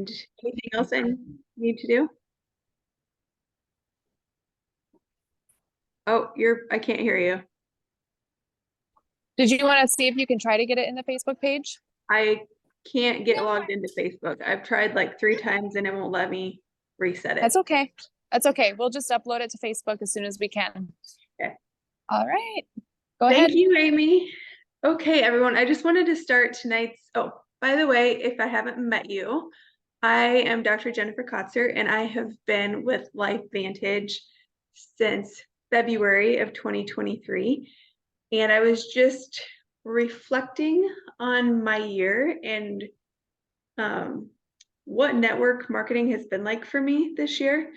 And anything else I need to do? Oh, I can't hear you. Did you want to see if you can try to get it in the Facebook page? I can't get logged into Facebook. I've tried like 3 times and it won't let me reset it. That's okay. That's okay. We'll just upload it to Facebook as soon as we can. Okay. All right. Go Thank ahead. you, Amy. Okay, everyone. I just wanted to start tonight's. Oh, by the way, if I haven't met you, I am Dr. Jennifer Katzer, and I have been with Life Vantage since February of 2023. And I was just reflecting on my year and what network marketing has been like for me this year,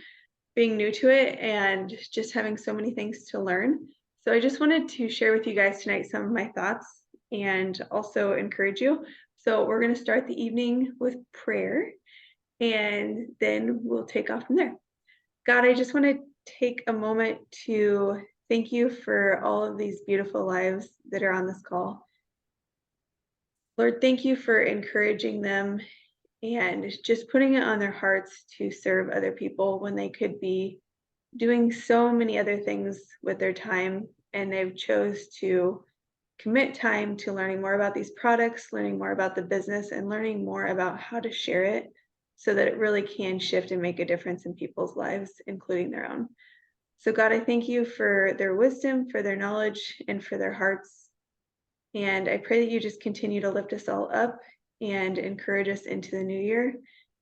being new to it and just having so many things to learn. So I just wanted to share with you guys tonight some of my thoughts and also encourage you. So we're going to start the evening with prayer, and then we'll take off from there. God, I just want to take a moment to thank you for all of these beautiful lives that are on this call. Lord, thank you for encouraging them and just putting it on their hearts to serve other people when they could be doing so many other things with their time, and they've chose to commit time to learning more about these products, learning more about the business, and learning more about how to share it so that it really can shift and make a difference in people's lives, including their own. So God, I thank you for their wisdom, for their knowledge, and for their hearts. And I pray that you just continue to lift us all up and encourage us into the new year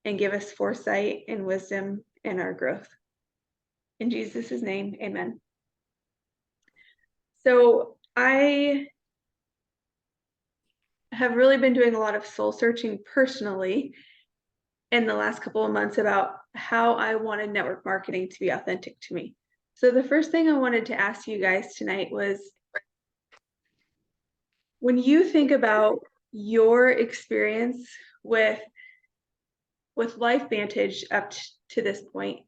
and give us foresight and wisdom in our growth. In Jesus' name, amen. So I have really been doing a lot of soul searching personally in the last couple of months about how I wanted network marketing to be authentic to me. So the first thing I wanted to ask you guys tonight was, when you think about your experience with Life Vantage up to this point,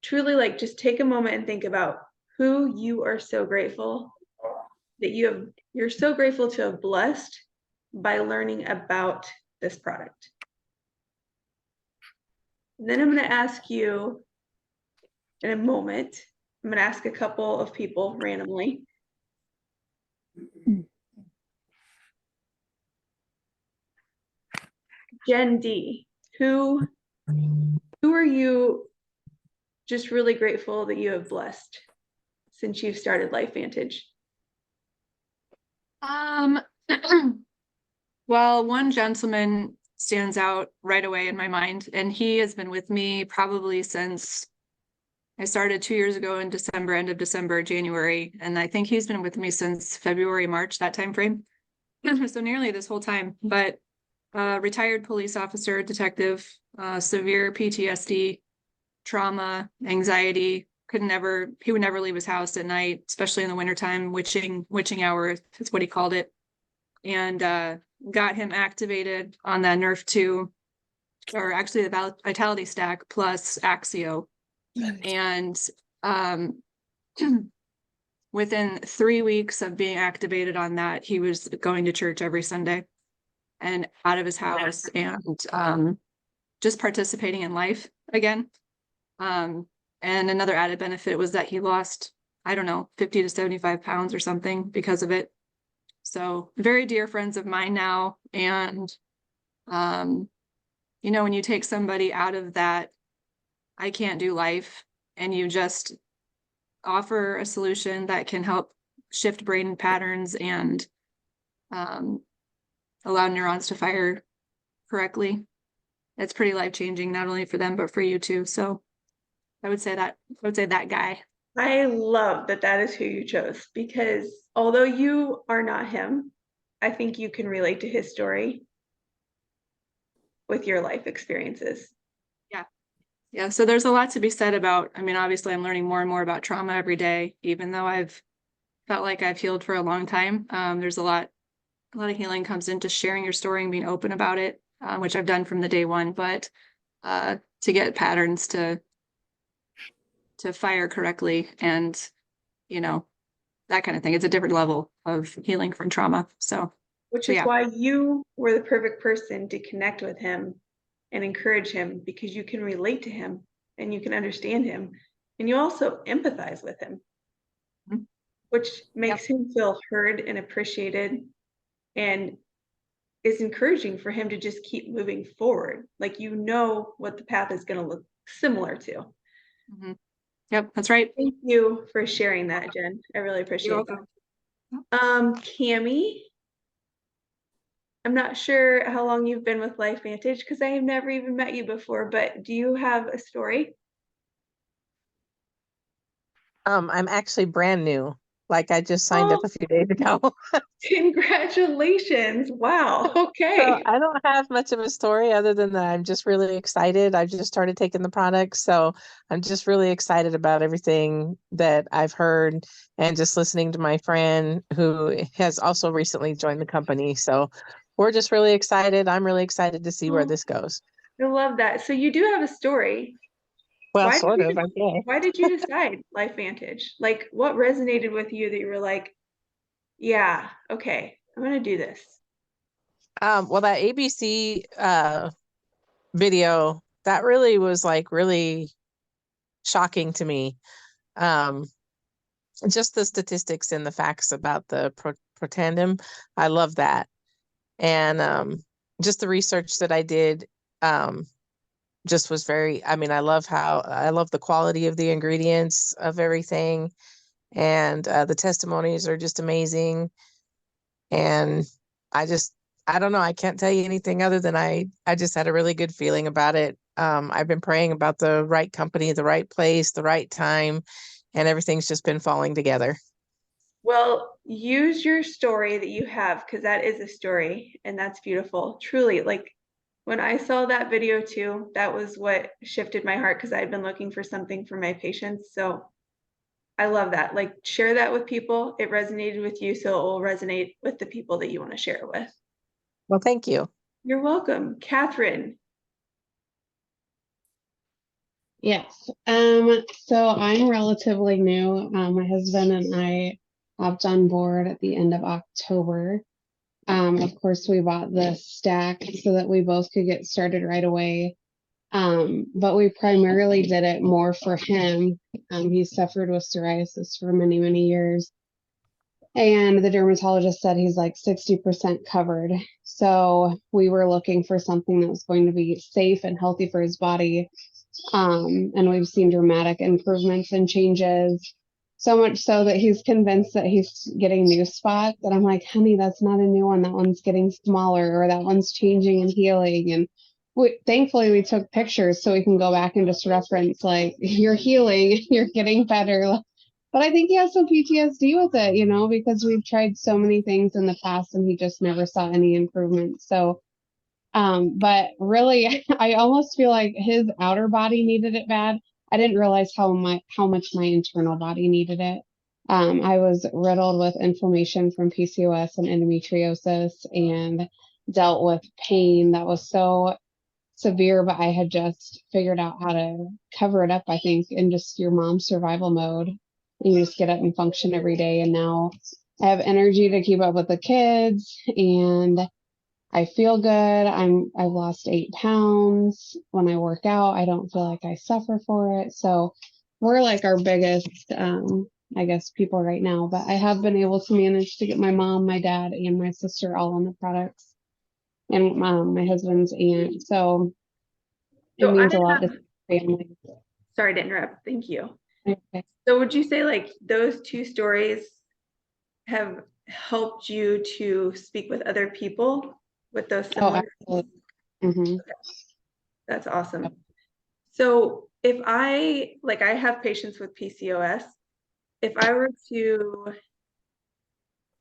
truly, like, just take a moment and think about who you are so grateful that you're so grateful to have blessed by learning about this product. And then I'm going to ask you in a moment, I'm going to ask a couple of people randomly. Jen D, who are you just really grateful that you have blessed since you've started Life Vantage? Well, one gentleman stands out right away in my mind, and he has been with me probably since I started 2 years ago in December, end of December, January, and I think he's been with me since February, March, that time frame. So nearly this whole time. But retired police officer, detective, severe PTSD, trauma, anxiety, he would never leave his house at night, especially in the wintertime, witching hour is what he called it. And got him activated on that Nerf 2, or actually the Vitality Stack plus Axio. And within 3 weeks of being activated on that, he was going to church every Sunday and out of his house and just participating in life again. And another added benefit was that he lost, I don't know, 50 to 75 pounds or something because of it. So very dear friends of mine now. And, when you take somebody out of that, I can't do life, and you just offer a solution that can help shift brain patterns and allow neurons to fire correctly, it's pretty life-changing, not only for them, but for you too. So I would say that guy. I love that is who you chose, because although you are not him, I think you can relate to his story with your life experiences. Yeah. So there's a lot to be said about, obviously I'm learning more and more about trauma every day, even though I've felt like I've healed for a long time. There's a lot of healing comes into sharing your story and being open about it, which I've done from the day one, but to get patterns to fire correctly and, that kind of thing. It's a different level of healing from trauma. So, which is why you were the perfect person to connect with him and encourage him because you can relate to him and you can understand him. And you also empathize with him, Mhm. which makes him feel heard and appreciated and is encouraging for him to just keep moving forward. Like, you know what the path is going to look similar to. Mhm. Yep, that's right. Thank you for sharing that, Jen. I really You're appreciate welcome. that. Cammie, I'm not sure how long you've been with LifeVantage because I have never even met you before, but do you have a story? I'm actually brand new. Like I just signed up Oh, a few days ago. congratulations. Wow. So Okay. I don't have much of a story other than that I'm just really excited. I've just started taking the product. So I'm just really excited about everything that I've heard and just listening to my friend who has also recently joined the company. So we're just really excited. I'm really excited to see where Oh, this goes. I love that. So you do have a story. Well, Why did sort of, you I guess. why did you decide LifeVantage? Like, what resonated with you that you were like, yeah, okay, I'm gonna do this. Well, that ABC video, that really was like really shocking to me. Um, just the statistics and the facts about the protandem, I love that. And just the research that I did um, just was very, I mean, I love the quality of the ingredients of everything. And the testimonies are just amazing. And I just, I don't know, I can't tell you anything other than I just had a really good feeling about it. I've been praying about the right company, the right place, the right time, and everything's just been falling together. Well, use your story that you have because that is a story and that's beautiful. Truly, like when I saw that video too, that was what shifted my heart because I've been looking for something for my patients. So I love that. Like, share that with people. It resonated with you, so it will resonate with the people that you want to share it with. Well, thank you. You're welcome. Catherine. Yes. So I'm relatively new. My husband and I hopped on board at the end of October. Of course, we bought the stack so that we both could get started right away. But we primarily did it more for him. He suffered with psoriasis for many, many years. And the dermatologist said he's like 60% covered. So we were looking for something that was going to be safe and healthy for his body. And we've seen dramatic improvements and changes. So much so that he's convinced that he's getting new spots. And I'm like, honey, that's not a new one. That one's getting smaller, or that one's changing and healing. And thankfully, we took pictures so we can go back and just reference, like, you're healing, you're getting better. But I think he has some PTSD with it, because we've tried so many things in the past and he just never saw any improvement. So, but really, I almost feel like his outer body needed it bad. I didn't realize how much my internal body needed it. I was riddled with inflammation from PCOS and endometriosis and dealt with pain that was so severe, but I had just figured out how to cover it up, I think, in just your mom's survival mode. You just get up and function every day. And now I have energy to keep up with the kids and I feel good. I've lost 8 pounds. When I work out, I don't feel like I suffer for it. So we're like our biggest, I guess, people right now. But I have been able to manage to get my mom, my dad, and my sister all on the products, and my husband's aunt. So it So I means a lot to have, family. sorry to interrupt. Thank you. Okay. So would you say like those two stories have helped you to speak with other people with those Oh, similar? absolutely. Mm-hmm. That's awesome. So if I have patients with PCOS, if I were to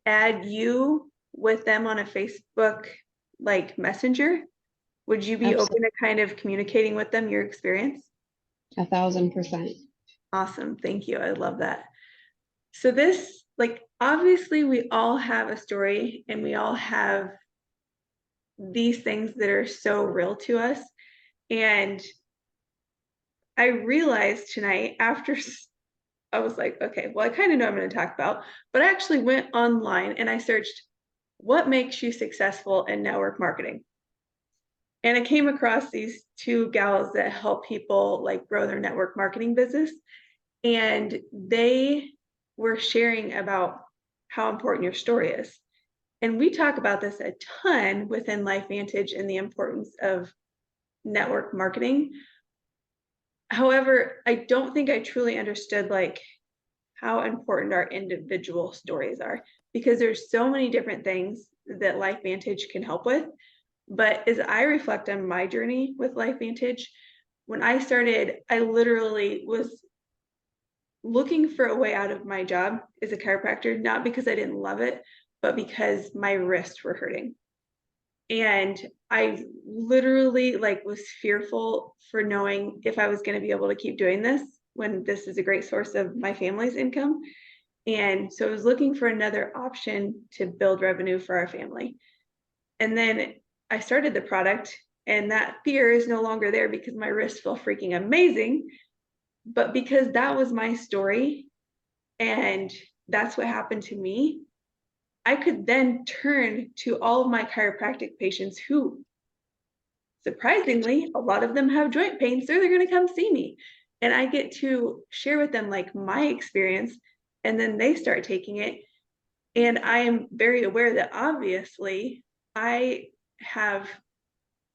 add you with them on a Facebook like messenger, would you be Absolutely. open to kind of communicating with them your experience? 1,000%. Awesome. Thank you. I love that. So this, like, obviously we all have a story and we all have these things that are so real to us. And I realized tonight after I was like, okay, well, I kind of know what I'm going to talk about, but I actually went online and I searched what makes you successful in network marketing. And I came across these two gals that help people like grow their network marketing business. And they were sharing about how important your story is. And we talk about this a ton within LifeVantage and the importance of network marketing. However, I don't think I truly understood like how important our individual stories are, because there's so many different things that LifeVantage can help with. But as I reflect on my journey with LifeVantage, when I started, I literally was looking for a way out of my job as a chiropractor, not because I didn't love it, but because my wrists were hurting. And I literally like was fearful for knowing if I was going to be able to keep doing this when this is a great source of my family's income. And so I was looking for another option to build revenue for our family. And then I started the product, and that fear is no longer there because my wrists feel freaking amazing. But because that was my story and that's what happened to me, I could then turn to all of my chiropractic patients who, surprisingly, a lot of them have joint pain, so they're going to come see me. And I get to share with them like my experience, and then they start taking it. And I am very aware that obviously I have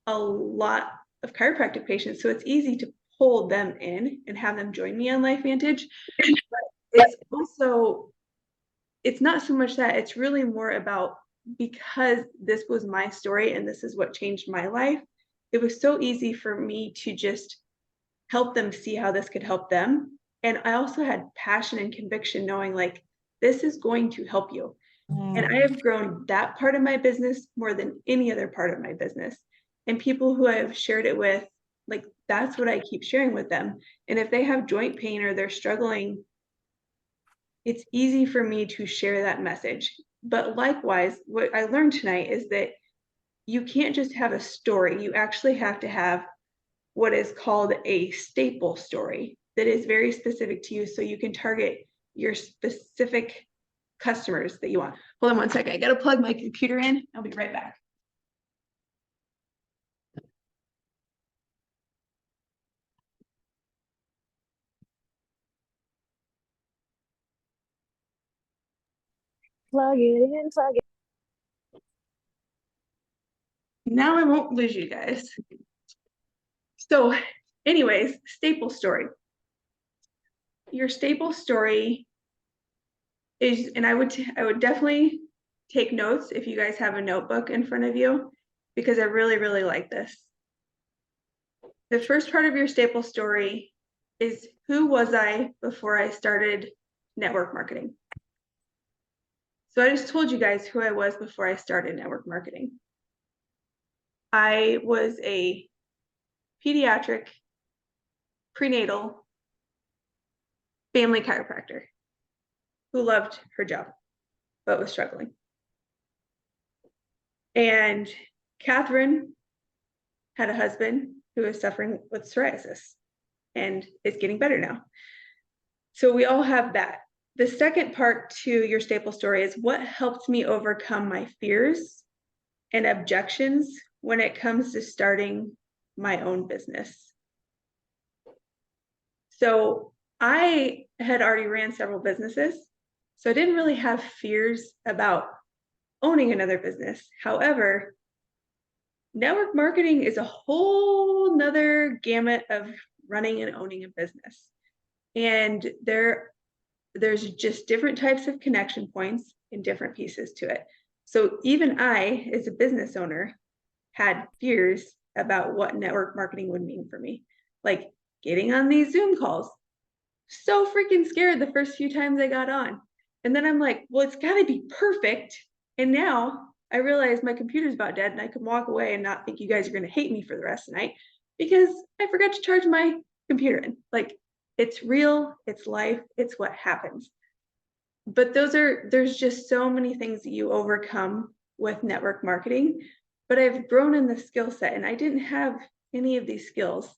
a lot of chiropractic patients, so it's easy to pull them in and have them join me on LifeVantage. But it's also, it's not so much that, it's really more about, because this was my story and this is what changed my life, it was so easy for me to just help them see how this could help them. And I also had passion and conviction knowing like, this is going to help you. And I have grown that part of my business more than any other part of my business. And people who I've shared it with, like, that's what I keep sharing with them. And if they have joint pain or they're struggling, it's easy for me to share that message. But likewise, what I learned tonight is that you can't just have a story. You actually have to have what is called a staple story that is very specific to you, so you can target your specific customers that you want. Hold on one second. I got to plug my computer in. I'll be right back. Plug it in, plug it. Now I won't lose you guys. So anyways, staple story. Your staple story is, and I would definitely take notes if you guys have a notebook in front of you, because I really, really like this. The first part of your staple story is, who was I before I started network marketing? So I just told you guys who I was before I started network marketing. I was a pediatric prenatal family chiropractor who loved her job, but was struggling. And Catherine had a husband who was suffering with psoriasis and is getting better now. So we all have that. The second part to your staple story is, what helped me overcome my fears and objections when it comes to starting my own business. So I had already ran several businesses, so I didn't really have fears about owning another business. However, network marketing is a whole nother gamut of running and owning a business. And there's just different types of connection points and different pieces to it. So even I, as a business owner, had fears about what network marketing would mean for me. Like getting on these Zoom calls. So freaking scared the first few times I got on. And then I'm like, well, it's gotta be perfect. And now I realize my computer's about dead and I can walk away and not think you guys are gonna hate me for the rest of the night, because I forgot to charge my computer in. Like, it's real, it's life, it's what happens. But there's just so many things that you overcome with network marketing. But I've grown in the skill set, and I didn't have any of these skills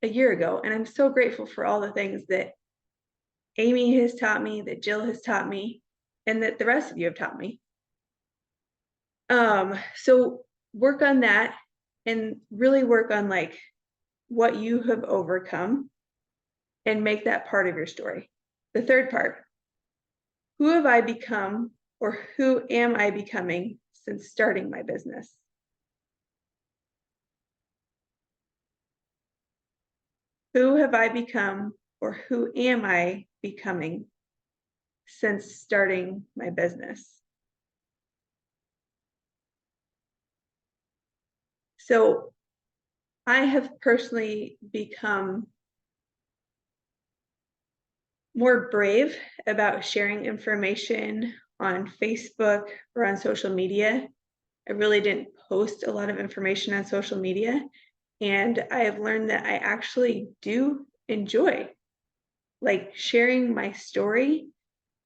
a year ago. And I'm so grateful for all the things that Amy has taught me, that Jill has taught me, and that the rest of you have taught me. So work on that. and really work on like what you have overcome and make that part of your story. The third part, who have I become or who am I becoming since starting my business? Who have I become or who am I becoming since starting my business? So I have personally become more brave about sharing information on Facebook or on social media. I really didn't post a lot of information on social media, and I have learned that I actually do enjoy like sharing my story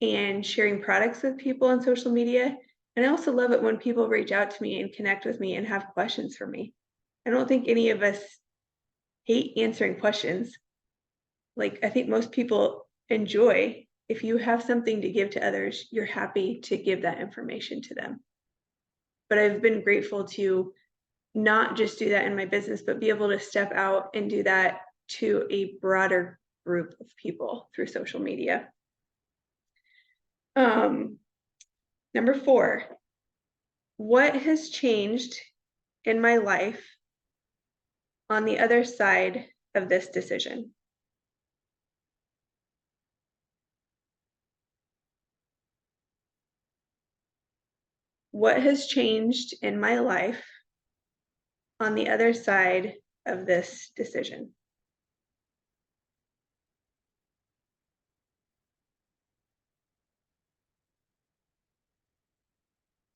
and sharing products with people on social media. And I also love it when people reach out to me and connect with me and have questions for me. I don't think any of us hate answering questions. Like, I think most people enjoy, if you have something to give to others, you're happy to give that information to them. But I've been grateful to not just do that in my business, but be able to step out and do that to a broader group of people through social media. Number 4, what has changed in my life on the other side of this decision? What has changed in my life on the other side of this decision?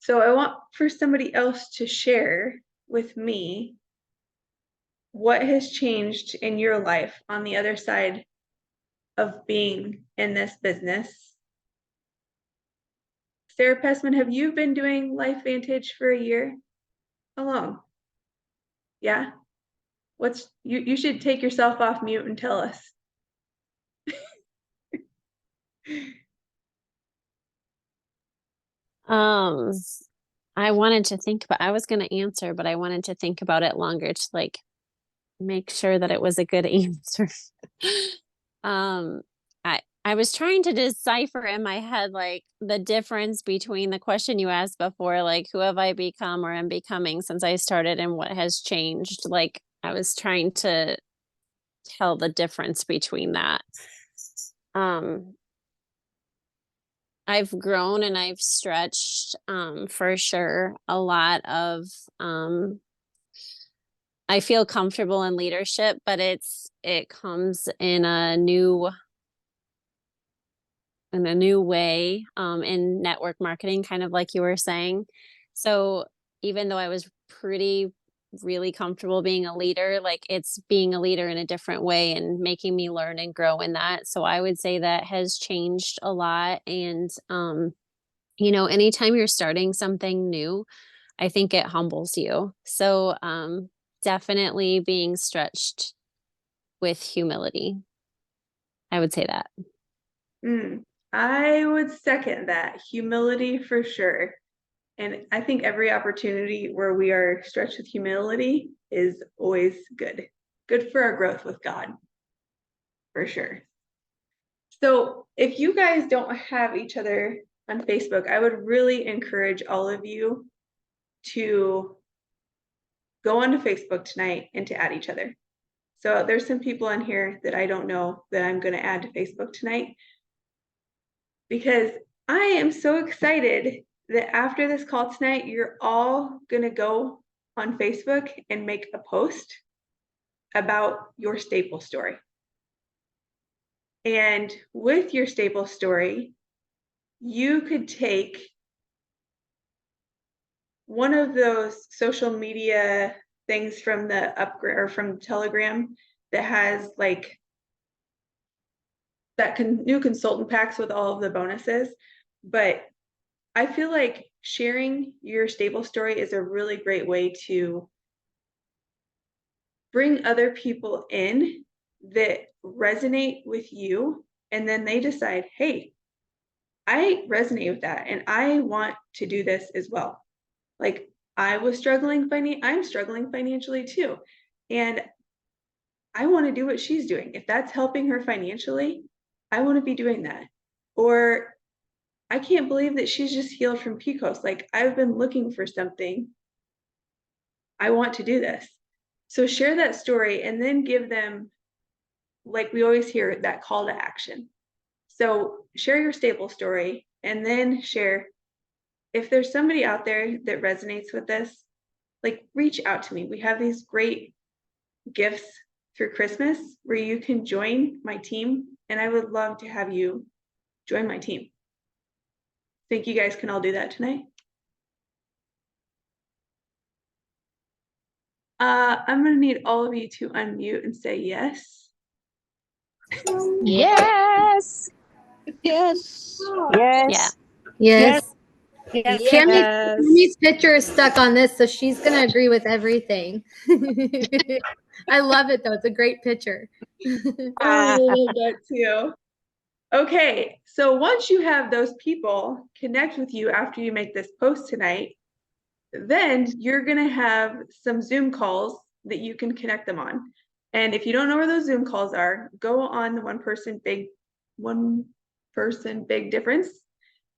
So I want for somebody else to share with me what has changed in your life on the other side of being in this business. Sarah Pessman, have you been doing Life Vantage for a year? How long? Yeah? You should take yourself off mute and tell us. I wanted to think about, I was going to answer, but I wanted to think about it longer to like make sure that it was a good answer. I was trying to decipher in my head like the difference between the question you asked before, like who have I become or am becoming since I started and what has changed. Like I was trying to tell the difference between that. I've grown and I've stretched for sure. A lot of I feel comfortable in leadership, but it comes in a new way in network marketing, kind of like you were saying. So even though I was really comfortable being a leader, like it's being a leader in a different way and making me learn and grow in that. So I would say that has changed a lot. And anytime you're starting something new, I think it humbles you. So definitely being stretched with humility. I would say that. I would second that. Humility for sure. And I think every opportunity where we are stretched with humility is always good. Good for our growth with God, for sure. So if you guys don't have each other on Facebook, I would really encourage all of you to go onto Facebook tonight and to add each other. So there's some people on here that I don't know that I'm going to add to Facebook tonight, because I am so excited that after this call tonight, you're all going to go on Facebook and make a post about your staple story. And with your staple story, you could take one of those social media things from the upgrade or from Telegram that has like that new consultant packs with all of the bonuses. But I feel like sharing your stable story is a really great way to bring other people in that resonate with you, and then they decide, hey, I resonate with that and I want to do this as well. Like I'm struggling financially too. And I want to do what she's doing. If that's helping her financially, I want to be doing that. Or I can't believe that she's just healed from PCOS. Like, I've been looking for something. I want to do this. So share that story and then give them, like we always hear, that call to action. So share your stable story and then share, if there's somebody out there that resonates with this, like, reach out to me. We have these great gifts through Christmas where you can join my team, and I would love to have you join my team. Think you guys can all do that tonight? I'm gonna need all of you to unmute and say yes. Yes. Yes. Yeah. Yes. Yes. Cammy's picture is stuck on this, so she's gonna agree with everything. I love it though. It's a great picture. I love that too. Okay, so once you have those people connect with you after you make this post tonight, then you're gonna have some Zoom calls that you can connect them on. And if you don't know where those Zoom calls are, go on the one person big difference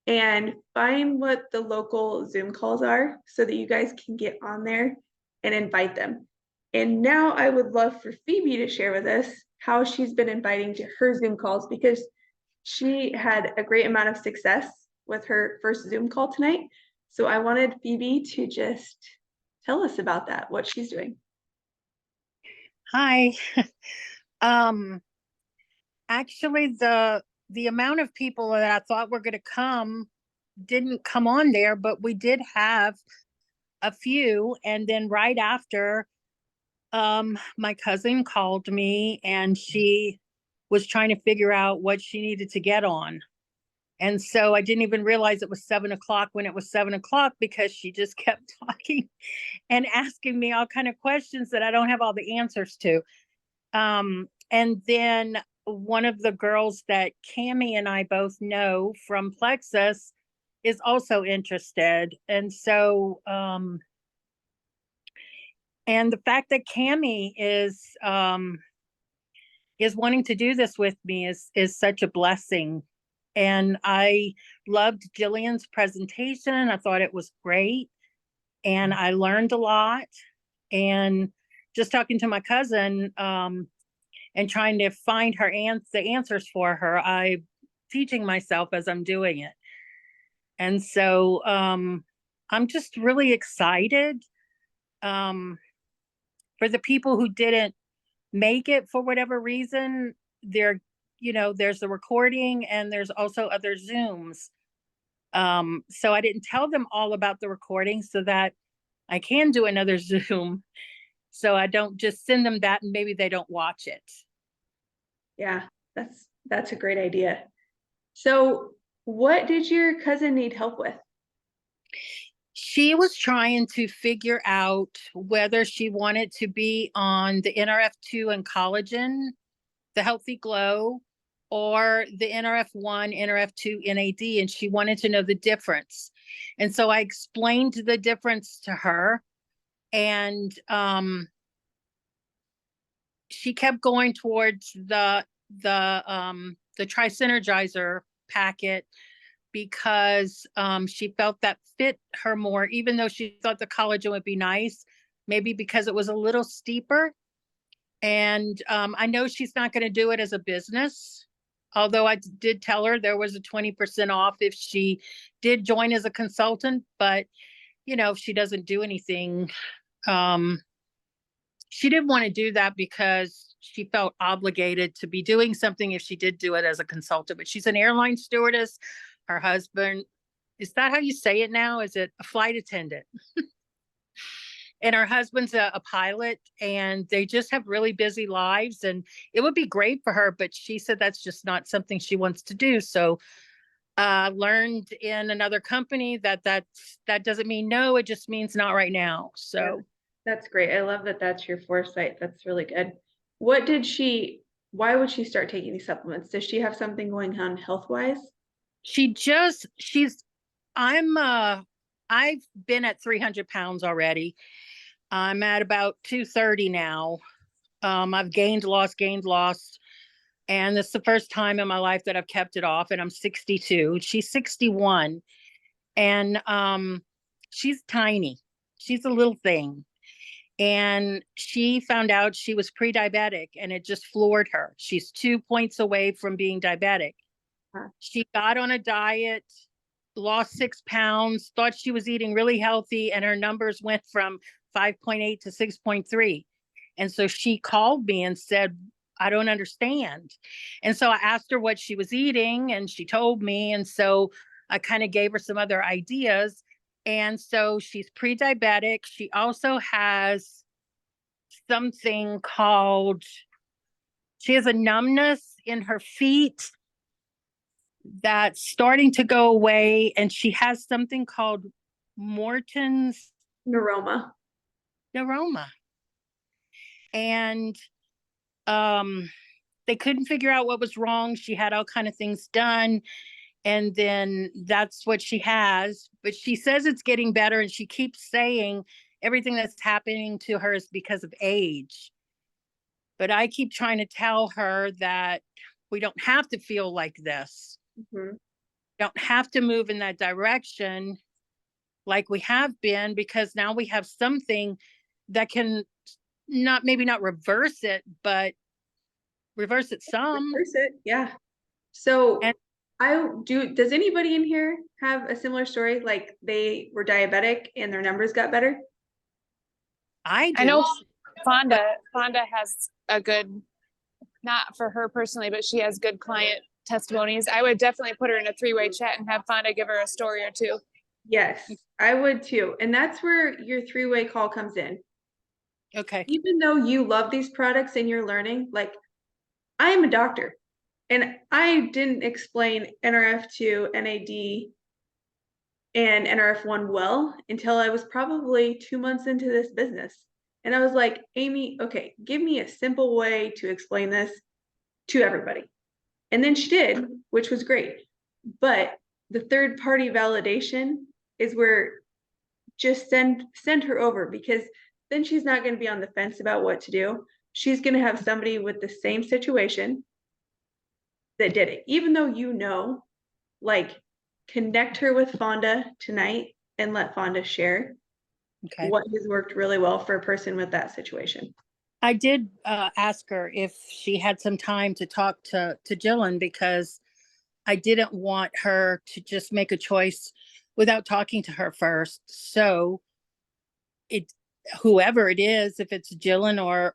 and find what the local Zoom calls are so that you guys can get on there and invite them. And now I would love for Phoebe to share with us how she's been inviting to her Zoom calls, because she had a great amount of success with her first Zoom call tonight. So I wanted Phoebe to just tell us about that, what she's doing. Hi. Actually, the amount of people that I thought were going to come didn't come on there, but we did have a few. And then right after, my cousin called me and she was trying to figure out what she needed to get on. And so I didn't even realize it was 7 o'clock when it was 7 o'clock, because she just kept talking and asking me all kind of questions that I don't have all the answers to. And then one of the girls that Cammie and I both know from Plexus is also interested. And so, and the fact that Cammie is wanting to do this with me is such a blessing. And I loved Jillian's presentation. I thought it was great. And I learned a lot. And just talking to my cousin, and trying to find her the answers for her, I'm teaching myself as I'm doing it. And so I'm just really excited for the people who didn't make it for whatever reason. There's the recording and there's also other Zooms. So I didn't tell them all about the recording so that I can do another Zoom. So I don't just send them that and maybe they don't watch it. Yeah, that's a great idea. So what did your cousin need help with? She was trying to figure out whether she wanted to be on the NRF2 and collagen, the Healthy Glow, or the NRF1, NRF2 NAD, and she wanted to know the difference. And so I explained the difference to her, and she kept going towards the Tri-Synergizer packet, because she felt that fit her more, even though she thought the collagen would be nice, maybe because it was a little steeper. And I know she's not going to do it as a business, although I did tell her there was a 20% off if she did join as a consultant. But, if she doesn't do anything, she didn't want to do that because she felt obligated to be doing something if she did do it as a consultant. But she's an airline stewardess. Her husband, is that how you say it now? Is it a flight attendant? And her husband's a pilot, and they just have really busy lives, and it would be great for her, but she said that's just not something she wants to do. So learned in another company that doesn't mean no, it just means not right now. So that's great. I love that that's your foresight. That's really good. Why would she start taking these supplements? Does she have something going on health-wise? I'm I've been at 300 pounds already. I'm at about 230 now. I've gained, lost. And this is the first time in my life that I've kept it off, and I'm 62. She's 61. And she's tiny. She's a little thing. And she found out she was pre-diabetic, and it just floored her. She's 2 points away from being diabetic. Huh. She got on a diet, lost 6 pounds, thought she was eating really healthy, and her numbers went from 5.8 to 6.3. And so she called me and said, I don't understand. And so I asked her what she was eating, and she told me. And so I kind of gave her some other ideas. And so she's pre-diabetic. She also has something called, she has a numbness in her feet that's starting to go away. And she has something called Morton's Neuroma. And they couldn't figure out what was wrong. She had all kind of things done. And then that's what she has. But she says it's getting better. And she keeps saying everything that's happening to her is because of age. But I keep trying to tell her that we don't have to feel like this. Mhm. Don't have to move in that direction like we have been, because now we have something that can maybe not reverse it, but reverse it some. Reverse it, yeah. So And- does anybody in here have a similar story? Like they were diabetic and their numbers got better? I do. I know Fonda has a good, not for her personally, but she has good client testimonies. I would definitely put her in a 3-way chat and have Fonda give her a story or two. Yes, I would too. And that's where your 3-way call comes in. Okay. Even though you love these products and you're learning, like I am a doctor and I didn't explain NRF2, NAD, and NRF1 well until I was probably 2 months into this business. And I was like, Amy, okay, give me a simple way to explain this to everybody. And then she did, which was great. But the third party validation is where just send her over, because then she's not going to be on the fence about what to do. She's going to have somebody with the same situation that did it, even though like connect her with Fonda tonight and let Fonda share what has worked really well for a person with that situation. I did ask her if she had some time to talk to Jillian, because I didn't want her to just make a choice without talking to her first. So whoever it is, if it's Jillian, or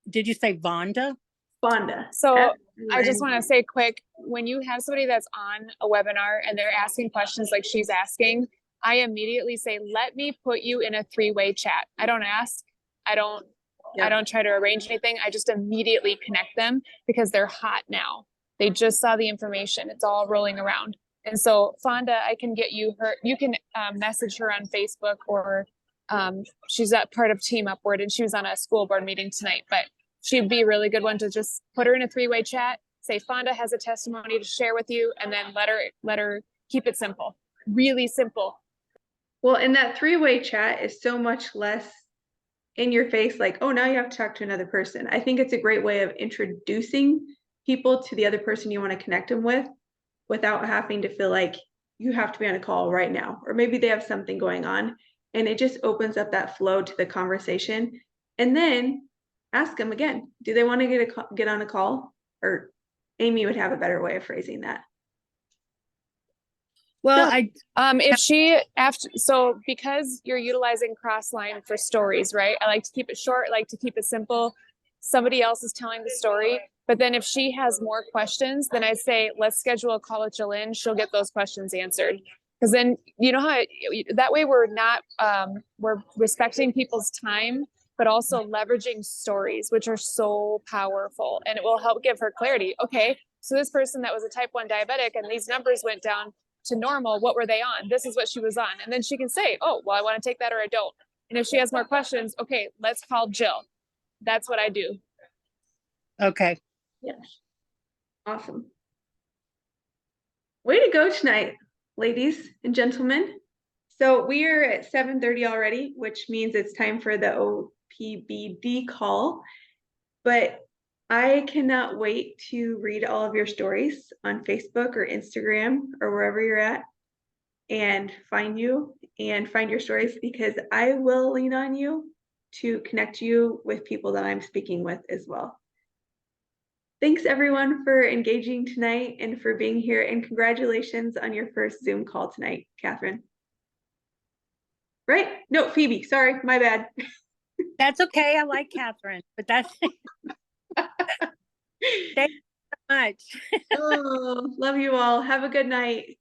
did you say Vonda? Fonda. So I just want to say quick, when you have somebody that's on a webinar and they're asking questions like she's asking, I immediately say, let me put you in a 3-way chat. I don't ask. I don't try to arrange anything. I just immediately connect them because they're hot now. They just saw the information. It's all rolling around. And so Fonda, I can get you her, you can message her on Facebook, or she's a part of Team Upward and she was on a school board meeting tonight, but she'd be a really good one to just put her in a 3-way chat, say Fonda has a testimony to share with you, and then let her keep it simple, really simple. Well, and that 3-way chat is so much less in your face, like, oh, now you have to talk to another person. I think it's a great way of introducing people to the other person you want to connect them with without having to feel like you have to be on a call right now, or maybe they have something going on, and it just opens up that flow to the conversation. And then ask them again, do they want to get on a call? Or Amy would have a better way of phrasing that. Well, if she so because you're utilizing Crossline for stories, right? I like to keep it short, I like to keep it simple. Somebody else is telling the story, but then if she has more questions, then I say, let's schedule a call with Jillian. She'll get those questions answered. Because then, you know how that way we're not, we're respecting people's time, but also leveraging stories, which are so powerful, and it will help give her clarity. Okay, so this person that was a type 1 diabetic and these numbers went down to normal, what were they on? This is what she was on. And then she can say, oh, well, I want to take that or I don't. And if she has more questions, okay, let's call Jill. That's what I do. Okay. Yes. Awesome. Way to go tonight, ladies and gentlemen. So we are at 7:30 already, which means it's time for the OPBD call. But I cannot wait to read all of your stories on Facebook or Instagram or wherever you're at and find you and find your stories, because I will lean on you to connect you with people that I'm speaking with as well. Thanks everyone for engaging tonight and for being here, and congratulations on your first Zoom call tonight, Catherine. Right? No, Phoebe, sorry, my bad. That's okay. I like Catherine, but that's thank you so much. Oh, love you all. Have a good night.